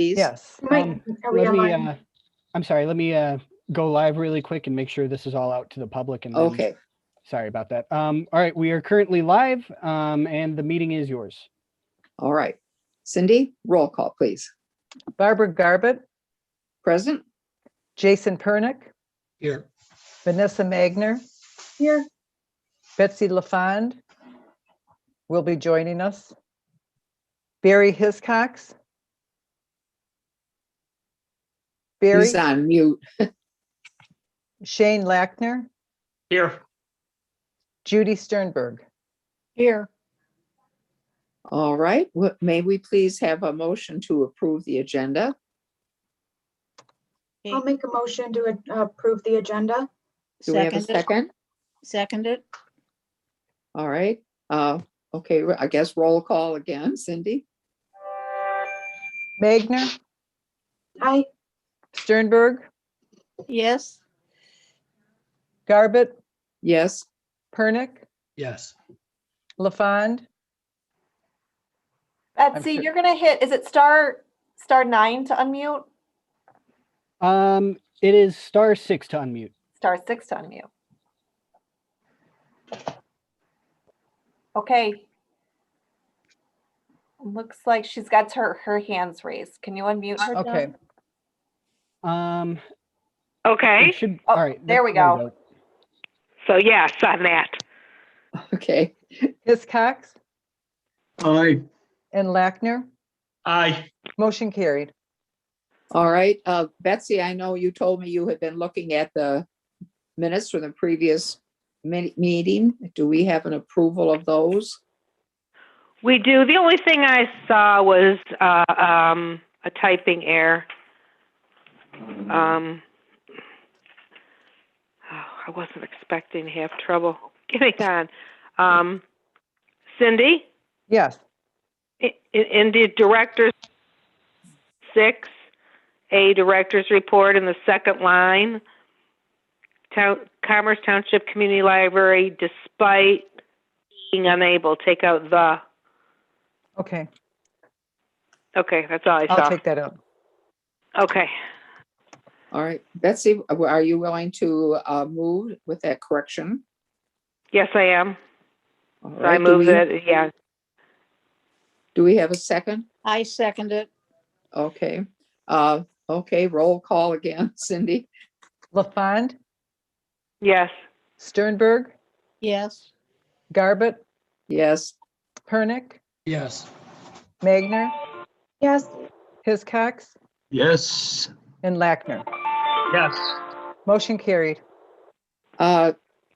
please? Yes. Mike, are we Let me, online? I'm sorry, let me go live really quick and make sure this is all out to the public. And then, Okay, sorry about that. All right, we are currently live and the meeting is yours. all right. Cindy, roll call, please. Barbara Garbutt, Present? Jason Pernick, Here. Vanessa Magner, Here. Betsy LaFond will be joining us. Barry Hiscox. Barry, He's on mute. Shane Lackner, Here. Judy Sternberg. Here. All right, may we please have a motion to approve the agenda? I'll make a motion to approve the agenda. Do we have a second? Seconded. All right, okay, I guess roll call again. Cindy? Magner, Aye. Sternberg, Yes. Garbutt, Yes, Pernick, Yes. LaFond. Betsy, sure- you're gonna hit, is it star 9 to unmute? It is *6 to unmute. Star 6 to unmute. Okay. Looks like she's got her hands raised. Can you unmute her? Okay. John? Okay, It should, Oh, all right. there we go. so yes, on that. okay, Hiscox Aye. and Lackner. Aye. Motion carried. all right. Betsy, I know you told me you had been looking at the minutes from the previous meeting. Do we have an approval of those? We do. The only thing I saw was a typing error. I wasn't expecting to have trouble getting on. Cindy, Yes. in the Director's 6, a Director's Report in the second line, Commerce Township Community Library, despite being unable, take out the. Okay. Okay, that's all I saw. I'll take that up. Okay. All right, Betsy, are you willing to move with that correction? Yes, I am. All So I right, move it, yeah. do we have a second? I second it. Okay, okay, roll call again. Cindy? LaFond, Yes. Sternberg, Yes. Garbutt, Yes, Pernick, Yes. Magner, Yes. Hiscox, Yes. and Lackner. Yes. Motion carried.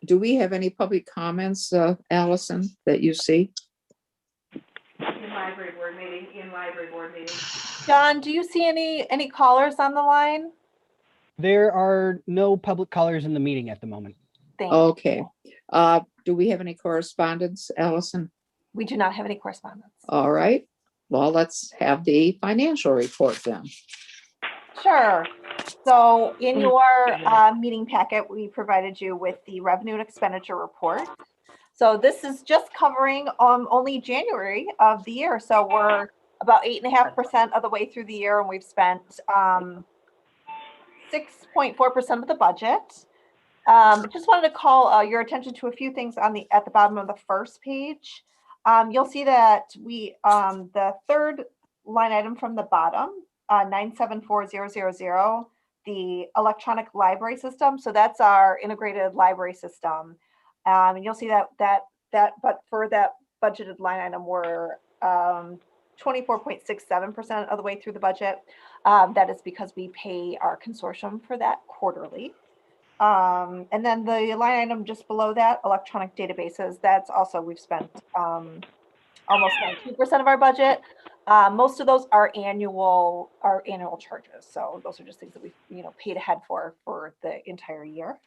do we have any public comments, Allison, that you see? In library board meeting. John, do you see any callers on the line? There are no public callers in the meeting at the moment. Thank you. Okay, do we have any correspondence, Allison? We do not have any correspondence. All right, well, let's have the financial report then. Sure. So in your meeting packet, we provided you with the revenue and expenditure report. So this is just covering only January of the year. So we're about 8.5% of the way through the year, and we've spent 6.4% of the budget. Just wanted to call your attention to a few things at the bottom of the first page. You'll see that the third line item from the bottom, 974000, the electronic library system. So that's our integrated library system. And you'll see that but for that budgeted line item, we're 24.67% of the way through the budget. That is because we pay our consortium for that quarterly. And then the line item just below that, electronic databases, that's also, we've spent almost 92% of our budget. Most of those are annual charges. So those are just things that we've paid ahead for the entire year.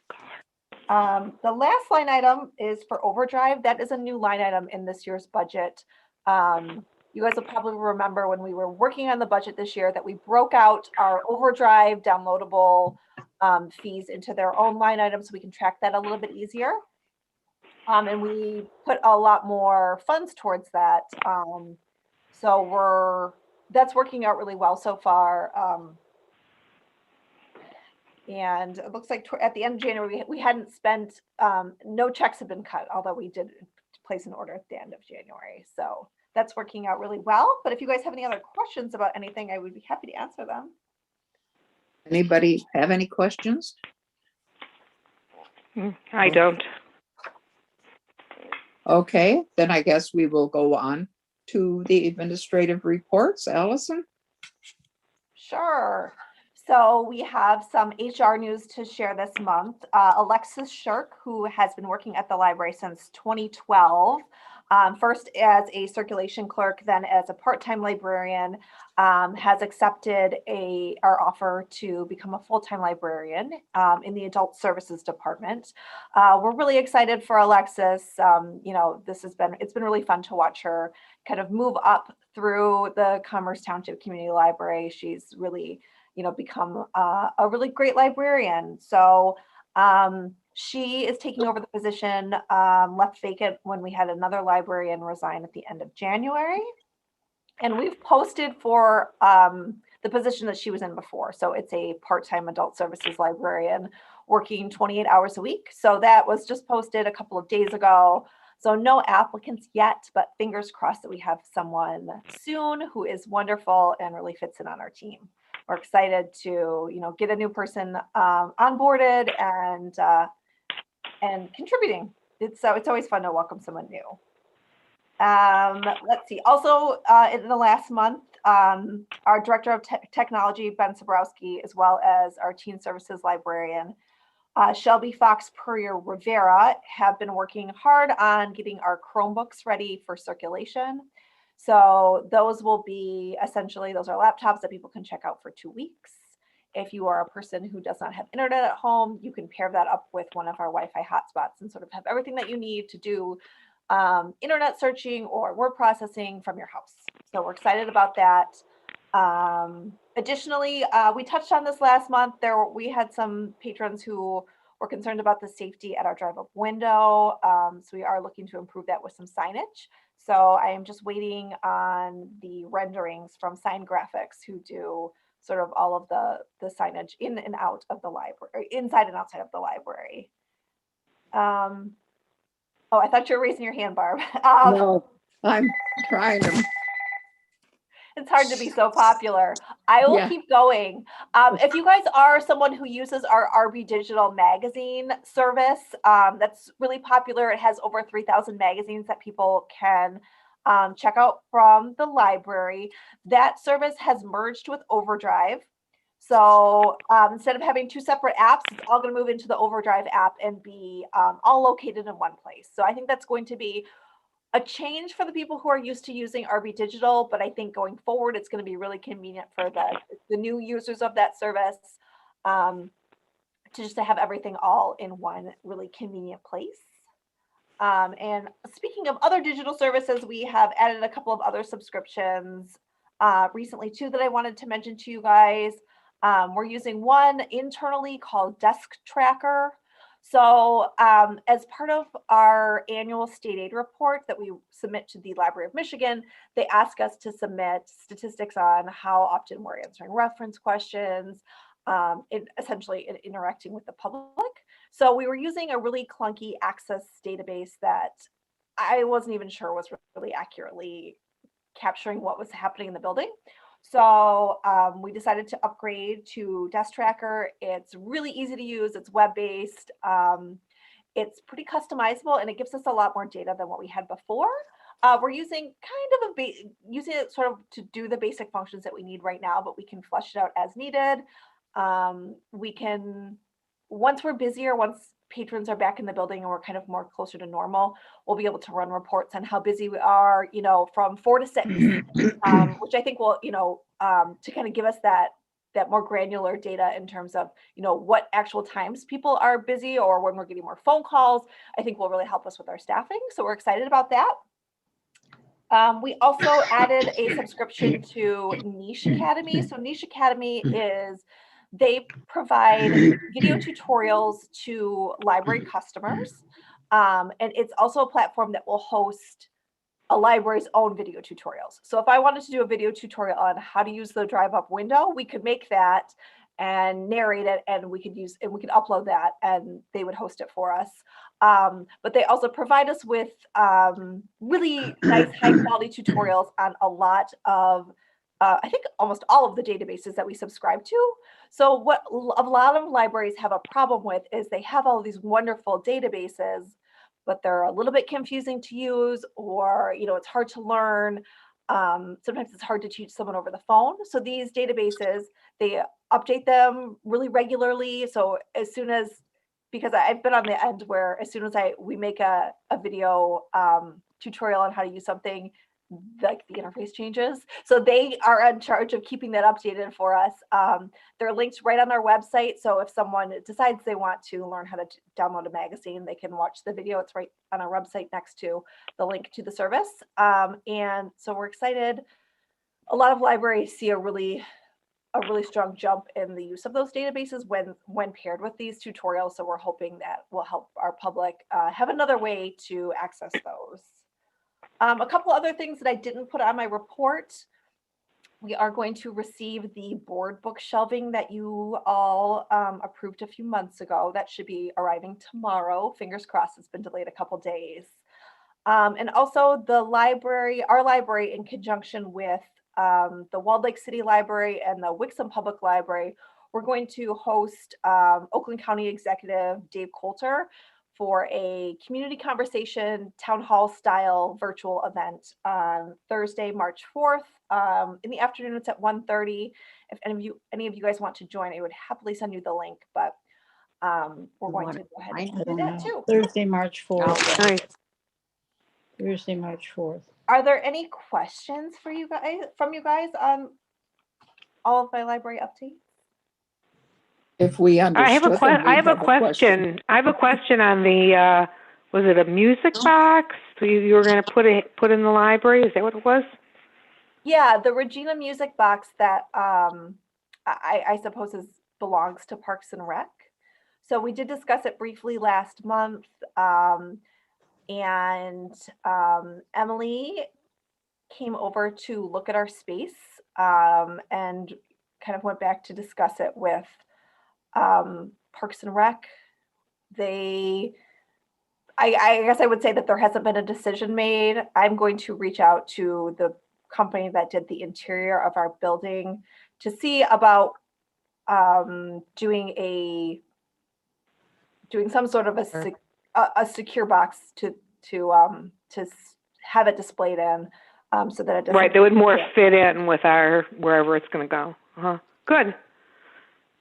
The last line item is for overdrive. That is a new line item in this year's budget. You guys will probably remember when we were working on the budget this year that we broke out our overdrive downloadable fees into their own line items so we can track that a little bit easier. And we put a lot more funds towards that. So we're that's working out really well so far. And it looks like at the end of January, we hadn't spent, no checks have been cut, although we did place an order at the end of January. So that's working out really well. But if you guys have any other questions about anything, I would be happy to answer them. Anybody have any questions? I don't. Okay, then I guess we will go on to the administrative reports. Allison? Sure. So we have some HR news to share this month. Alexis Shirk, who has been working at the library since 2012, first as a circulation clerk, then as a part-time librarian, has accepted our offer to become a full-time librarian in the adult services department. We're really excited for Alexis. You know, it's been really fun to watch her kind of move up through the Commerce Township Community Library. She's really, you know, become a really great librarian. So she is taking over the position left vacant when we had another librarian resign at the end of January. And we've posted for the position that she was in before. So it's a part-time adult services librarian working 28 hours a week. So that was just posted a couple of days ago. So no applicants yet, but fingers crossed that we have someone soon who is wonderful and really fits in on our team. We're excited to, you know, get a new person onboarded and contributing. It's always fun to welcome someone new. Let's see. Also, in the last month, our director of technology, Ben Sabrowski, as well as our teen services librarian, Shelby Fox Purrier Rivera, have been working hard on getting our Chromebooks ready for circulation. So those will be essentially, those are laptops that people can check out for 2 weeks. If you are a person who does not have internet at home, you can pair that up with one of our Wi-Fi hotspots and sort of have everything that you need to do internet searching or word processing from your house. So we're excited about that. Additionally, we touched on this last month. We had some patrons who were concerned about the safety at our drive-up window. So we are looking to improve that with some signage. So I am just waiting on the renderings from Sign Graphics, who do sort of all of the signage in and out of the library, inside and outside of the library. Oh, I thought you were raising your hand, Barb. No, I'm trying to. It's hard to be so popular. I will Yeah. keep going. If you guys are someone who uses our RB Digital magazine service, that's really popular. It has over 3,000 magazines that people can check out from the library. That service has merged with Overdrive. So instead of having two separate apps, it's all going to move into the Overdrive app and be all located in one place. So I think that's going to be a change for the people who are used to using RB Digital, but I think going forward, it's going to be really convenient for the new users of that service to just to have everything all in one really convenient place. And speaking of other digital services, we have added a couple of other subscriptions recently too that I wanted to mention to you guys. We're using one internally called Desk Tracker. So as part of our annual state aid report that we submit to the Library of Michigan, they ask us to submit statistics on how often we're answering reference questions, essentially interacting with the public. So we were using a really clunky Access database that I wasn't even sure was really accurately capturing what was happening in the building. So we decided to upgrade to Desk Tracker. It's really easy to use. It's web-based. It's pretty customizable, and it gives us a lot more data than what we had before. We're using kind of using it sort of to do the basic functions that we need right now, but we can flesh it out as needed. We can, once we're busier, once patrons are back in the building and we're kind of more closer to normal, we'll be able to run reports on how busy we are, you know, from 4 to 6, which I think will, you know, to kind of give us that more granular data in terms of, you know, what actual times people are busy or when we're getting more phone calls, I think will really help us with our staffing. So we're excited about that. We also added a subscription to Niche Academy. So Niche Academy is, they provide video tutorials to library customers. And it's also a platform that will host a library's own video tutorials. So if I wanted to do a video tutorial on how to use the drive up window, we could make that and narrate it, and we could upload that, and they would host it for us. But they also provide us with really nice high quality tutorials on a lot of I think almost all of the databases that we subscribe to. So what a lot of libraries have a problem with is they have all these wonderful databases, but they're a little bit confusing to use, or it's hard to learn. Sometimes it's hard to teach someone over the phone. So these databases, they update them really regularly. So as soon as, because I've been on the end where as soon as we make a video tutorial on how to use something, like the interface changes. So they are in charge of keeping that updated for us. They're linked right on our website. So if someone decides they want to learn how to download a magazine, they can watch the video. It's right on our website next to the link to the service. And so we're excited. A lot of libraries see a really strong jump in the use of those databases when paired with these tutorials. So we're hoping that will help our public have another way to access those. A couple other things that I didn't put on my report. We are going to receive the board book shelving that you all approved a few months ago. That should be arriving tomorrow. Fingers crossed, it's been delayed a couple days. And also our library in conjunction with the Walled Lake City Library and the Wixom Public Library, we're going to host Oakland County Executive Dave Coulter for a community conversation town hall style virtual event on Thursday, March 4th. In the afternoon, it's at 1:30. If any of you guys want to join, I would happily send you the link, but we're going to go ahead and do that too. Thursday, March 4th. Nice. Thursday, March 4th. Are there any questions for you guys on all of my library updates? If we understood. I have a them, I we'd have a question. I have a question on the, was it a music box you were going to put in the library? Is that what it was? Yeah, the Regina Music Box that I suppose belongs to Parks and Rec. So we did discuss it briefly last month. And Emily came over to look at our space and kind of went back to discuss it with Parks and Rec. I guess I would say that there hasn't been a decision made. I'm going to reach out to the company that did the interior of our building to see about doing some sort of a secure box to have it displayed in, so that it doesn't. Right, that would more fit in with wherever it's going to go. Good.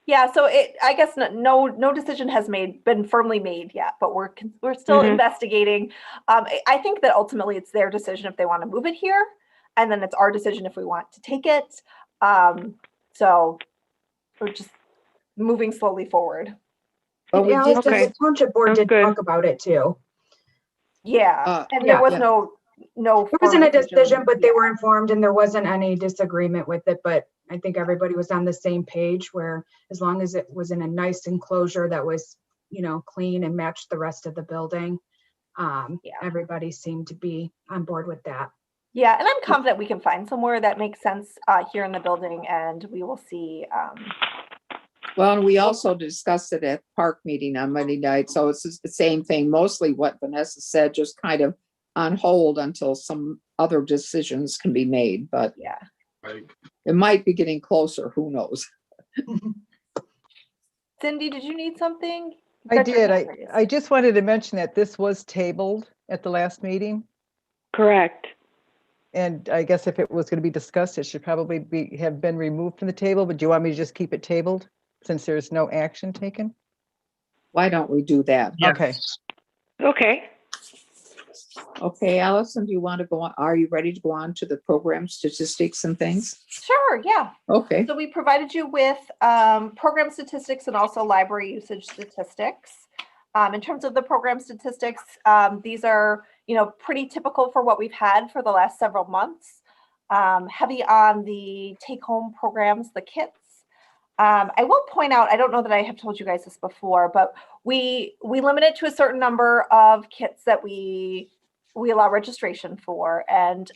Yeah, so I guess no decision has been firmly made yet, but we're still investigating. I think that ultimately it's their decision if they want to move it here, and then it's our decision if we want to take it. So we're just moving slowly forward. But we Yeah, did, the township board Sounds did good. talk about it too. Yeah, and yeah, there was yeah. no. There wasn't a decision, but they Yeah. were informed and there wasn't any disagreement with it, but I think everybody was on the same page where as long as it was in a nice enclosure that was, clean and matched the rest of the building, everybody seemed to be on board with that. Yeah, and I'm confident we can find somewhere that makes sense here in the building, and we will see. well, and we also discussed it at park meeting on Monday night. So it's just the same thing, mostly what Vanessa said, just kind of on hold until some other decisions can be made, but Yeah. it might be getting closer. Who knows? Cindy, did you need something? I Got your did. hand raised. I just wanted to mention that this was tabled at the last meeting. Correct. And I guess if it was going to be discussed, it should probably have been removed from the table, but do you want me to just keep it tabled since there's no action taken? Why don't we do that? Okay. Yes. Okay. Okay, Allison, do you want to go on? Are you ready to go on to the program statistics and things? Sure, yeah. Okay, So we provided you with program statistics and also library usage statistics. In terms of the program statistics, these are, pretty typical for what we've had for the last several months. Heavy on the take-home programs, the kits. I will point out, I don't know that I have told you guys this before, but we limit it to a certain number of kits that we we allow registration for. And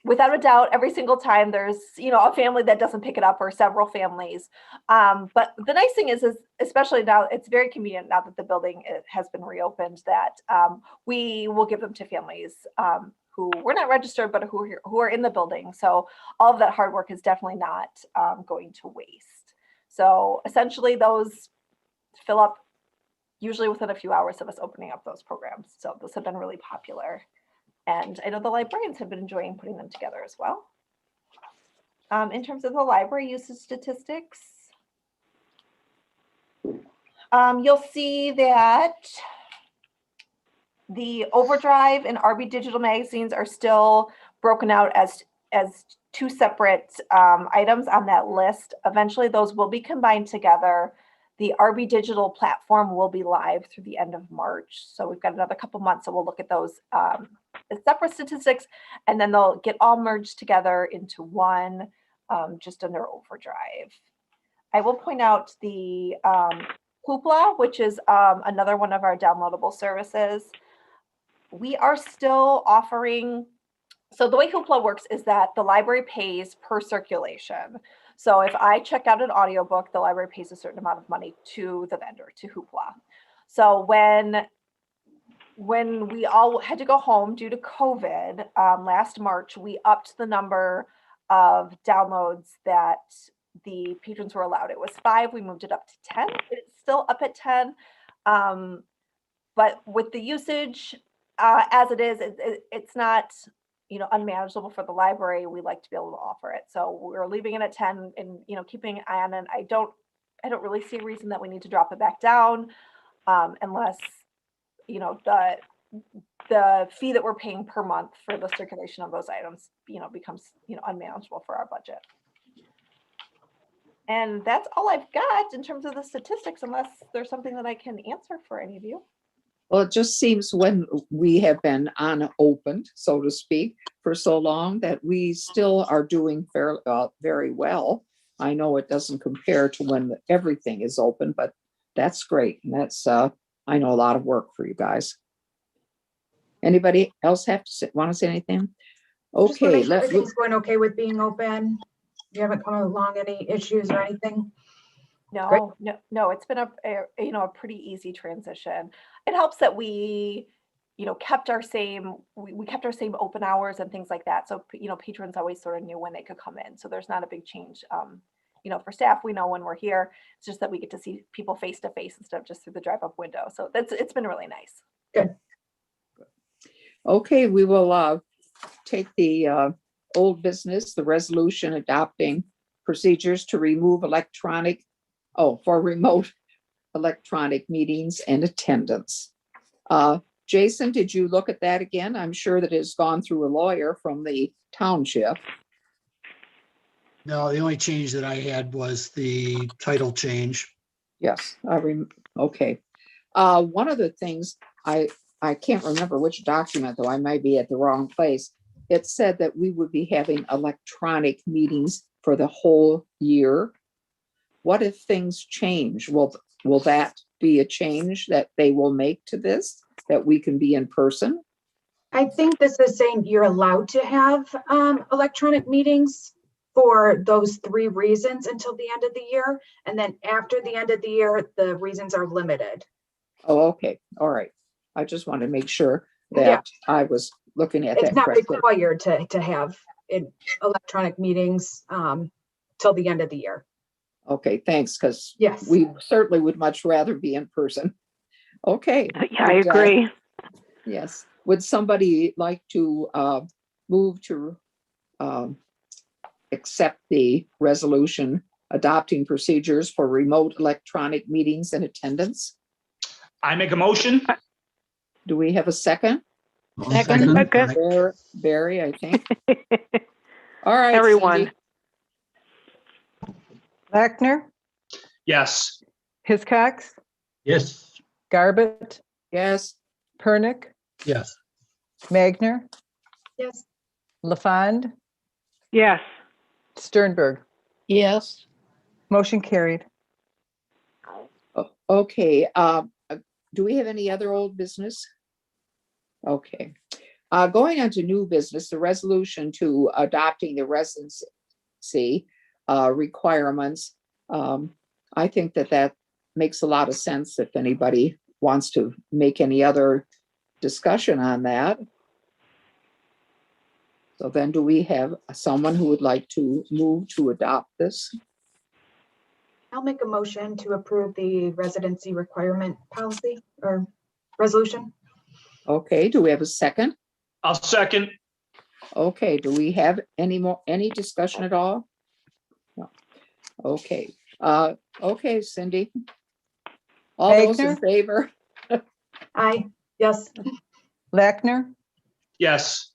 without a doubt, every single time there's, a family that doesn't pick it up or several families. But the nice thing is especially now, it's very convenient now that the building has been reopened, that we will give them to families who were not registered, but who are in the building. So all of that hard work is definitely not going to waste. So essentially those fill up usually within a few hours of us opening up those programs. So those have been really popular. And I know the librarians have been enjoying putting them together as well. In terms of the library usage statistics, you'll see that the Overdrive and RB Digital magazines are still broken out as two separate items on that list. Eventually, those will be combined together. The RB Digital platform will be live through the end of March. So we've got another couple months, so we'll look at those as separate statistics, and then they'll get all merged together into one just under Overdrive. I will point out the Hoopla, which is another one of our downloadable services. We are still offering, so the way Hoopla works is that the library pays per circulation. So if I check out an audiobook, the library pays a certain amount of money to the vendor, to Hoopla. So when we all had to go home due to COVID last March, we upped the number of downloads that the patrons were allowed. It was 5, we moved it up to 10. It's still up at 10. But with the usage as it is, it's not unmanageable for the library. We like to be able to offer it. So we're leaving it at 10 and keeping an eye on it. I don't really see a reason that we need to drop it back down unless the fee that we're paying per month for the circulation of those items, becomes, unmanageable for our budget. And that's all I've got in terms of the statistics, unless there's something that I can answer for any of you. Well, it just seems when we have been unopened, so to speak, for so long that we still are doing very well. I know it doesn't compare to when everything is open, but that's great. And that's, I know, a lot of work for you guys. Anybody else want to say anything? Just wanna Okay, make sure everything's going okay with being open. You haven't come along any issues or anything? Great. No, it's been a pretty easy transition. It helps that we kept our same open hours and things like that. So patrons always sort of knew when they could come in. So there's not a big change. For staff, we know when we're here. It's just that we get to see people face to face instead of just through the drive-up window. So it's been really nice. Good. okay, we will take the old business, the resolution adopting procedures to remove for remote electronic meetings and attendance. Jason, did you look at that again? I'm sure that it's gone through a lawyer from the township. No, the only change that I had was the title change. Yes, okay. One of the things, I can't remember which document, though I might be at the wrong place. It said that we would be having electronic meetings for the whole year. What if things change? Will that be a change that they will make to this, that we can be in person? I think this is saying you're allowed to have electronic meetings for those 3 reasons until the end of the year. And then after the end of the year, the reasons are limited. Oh, okay. All right. I just want to make sure that Yeah. I was looking at It's that not correctly. required to have electronic meetings till the end of the year. Okay, thanks, because Yes. we certainly would much rather be in person. Okay. Yeah, I agree. Yes. Would somebody like to move to accept the resolution adopting procedures for remote electronic meetings and attendance? I make a motion. Do we have a second? Second. Okay. Barry, I think. All right. Everyone. Cindy. Lackner, Yes. Hiscox, Yes. Garbett, Yes. Pernick, Yes. Magner, Yes. LaFond, Yes. Sternberg. Yes. Motion carried. Okay. Do we have any other old business? Okay. Going on to new business, the resolution to adopting the residency requirements. I think that makes a lot of sense if anybody wants to make any other discussion on that. So then do we have someone who would like to move to adopt this? I'll make a motion to approve the residency requirement policy or resolution. Okay, do we have a second? I'll second. Okay, do we have any discussion at all? No. Okay, okay, Cindy. All those in Wagner? favor? Aye, yes. Lackner, Yes.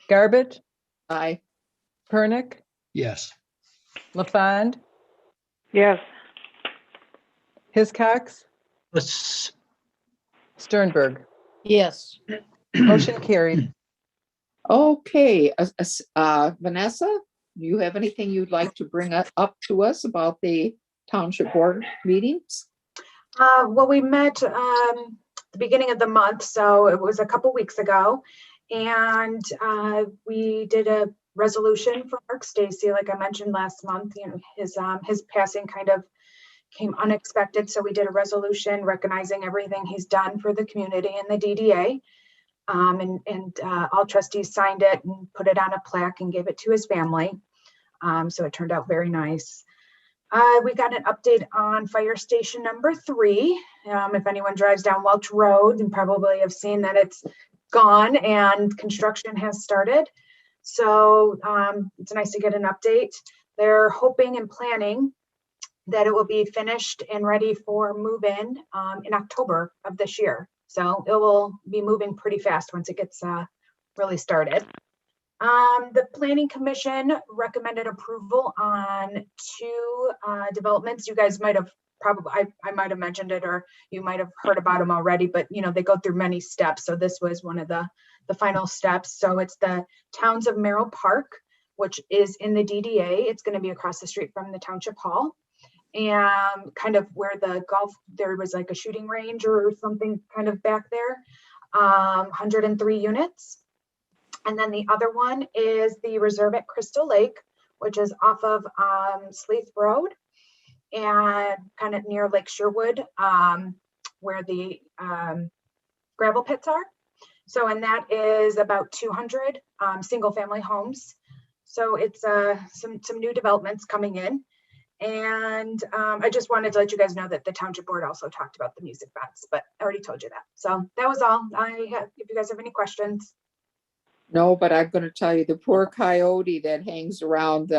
Garbett, Aye. Pernick, Yes. LaFond, Yes. Hiscox, Let's, Sternberg. Yes. Motion carried. Okay, Vanessa, do you have anything you'd like to bring up to us about the township board meetings? Well, we met the beginning of the month, so it was a couple weeks ago. And we did a resolution for Mark Stacy, like I mentioned last month. You know, his passing kind of came unexpected. So we did a resolution recognizing everything he's done for the community and the DDA. And all trustees signed it and put it on a plaque and gave it to his family. So it turned out very nice. We got an update on fire station number 3. If anyone drives down Welch Road, you probably have seen that it's gone and construction has started. So it's nice to get an update. They're hoping and planning that it will be finished and ready for move-in in October of this year. So it will be moving pretty fast once it gets really started. The Planning Commission recommended approval on 2 developments. You guys might have I might have mentioned it, or you might have heard about them already, but you know, they go through many steps. So this was one of the final steps. So it's the Towns of Merrill Park, which is in the DDA. It's going to be across the street from the Township Hall, and kind of where there was like a shooting range or something kind of back there. 103 units. And then the other one is the Reserve at Crystal Lake, which is off of Sleeth Road and kind of near Lake Sherwood, where the gravel pits are. So, and that is about 200 single family homes. So it's some new developments coming in. And I just wanted to let you guys know that the township board also talked about the music box, but I already told you that. So that was all. If you guys have any questions. No, but I'm gonna tell you, the poor coyote that hangs around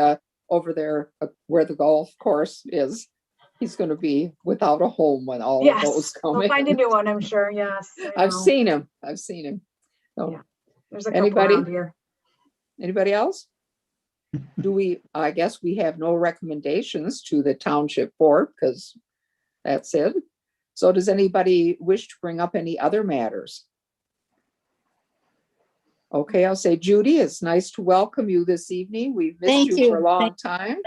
over there where the golf course is, he's gonna be without a home when all of those Yes, come we'll find a in. new one, I'm sure. Yes. I I've know. seen him. So, Yeah. There's a couple Anybody? around here. anybody else? I guess we have no recommendations to the township board because that's it. So does anybody wish to bring up any other matters? Okay, I'll say, Judy, it's nice to welcome you this evening. We've missed Thank you for a you. long time.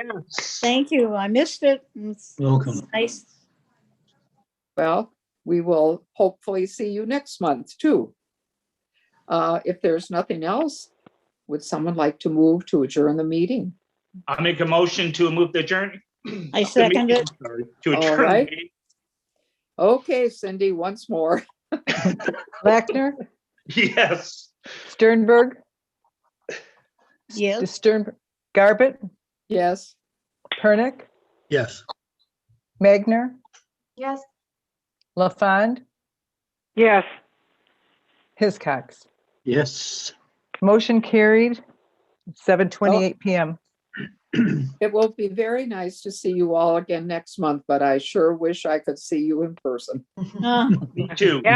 Thank you. I missed it. It's welcome. nice. Well, we will hopefully see you next month too. If there's nothing else, would someone like to move to adjourn the meeting? I'll make a motion to move the adjourn. I second it. Sorry, to All adjourn. the right. meeting. Okay, Cindy, once more. Lackner, Yes. Sternberg, Yes. Sternberg, Garbett, Yes, Pernick, Yes. Magner, Yes. LaFond, Yes. Hiscox. Yes. Motion carried, 7:28 PM. it will be very nice to see you all again next month, but I sure wish I could see you in person. Uh, Me too. Yeah.